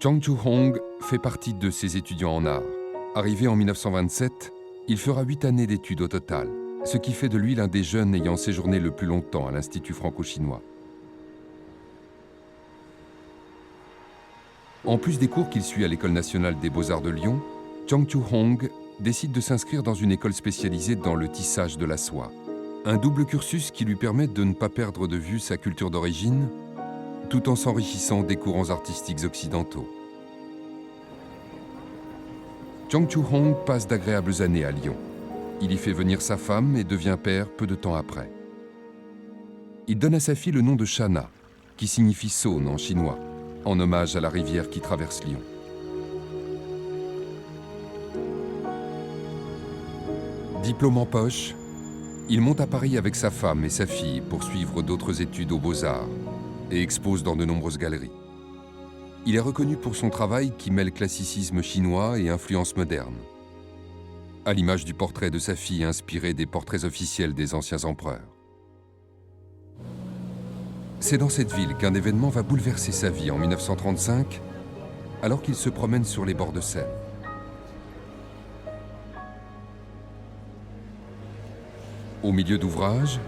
Chang Chu-hong fait partie de ces étudiants en art. Arrivé en 1927, il fera 8 années d'études au total, ce qui fait de lui l'un des jeunes ayant séjourné le plus longtemps à l'Institut franco-chinois. En plus des cours qu'il suit à l'École nationale des beaux-arts de Lyon, Chang Chu-hong décide de s'inscrire dans une école spécialisée dans le tissage de la soie. Un double cursus qui lui permet de ne pas perdre de vue sa culture d'origine, tout en s'enrichissant des courants artistiques occidentaux. Chang Chu-hong passe d'agréables années à Lyon. Il y fait venir sa femme et devient père peu de temps après. Il donne à sa fille le nom de Shanna, qui signifie Saône en chinois, en hommage à la rivière qui traverse Lyon. Diplôme en poche, il monte à Paris avec sa femme et sa fille pour suivre d'autres études aux Beaux-Arts et expose dans de nombreuses galeries. Il est reconnu pour son travail qui mêle classicisme chinois et influence moderne, à l'image du portrait de sa fille inspiré des portraits officiels des anciens empereurs. C'est dans cette ville qu'un événement va bouleverser sa vie en 1935, alors qu'il se promène sur les bords de Seine. Au milieu d'ouvrages,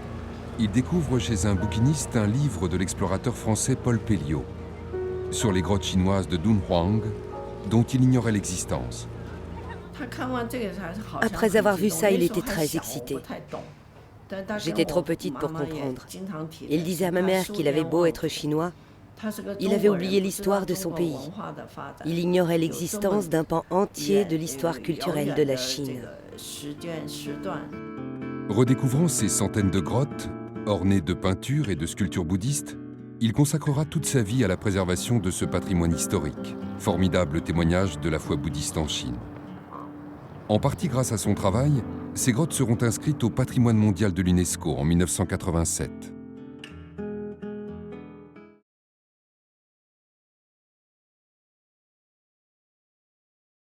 il découvre chez un bouquiniste un livre de l'explorateur français Paul Pelliot sur les grottes chinoises de Dunhuang, dont il ignorait l'existence. Après avoir vu ça, il était très excité. J'étais trop petite pour comprendre. Il disait à ma mère qu'il avait beau être chinois, il avait oublié l'histoire de son pays. Il ignorait l'existence d'un pan entier de l'histoire culturelle de la Chine. Redécouvrant ces centaines de grottes, ornées de peintures et de sculptures bouddhistes, il consacrera toute sa vie à la préservation de ce patrimoine historique, formidable témoignage de la foi bouddhiste en Chine. En partie grâce à son travail, ces grottes seront inscrites au patrimoine mondial de l'UNESCO en 1987.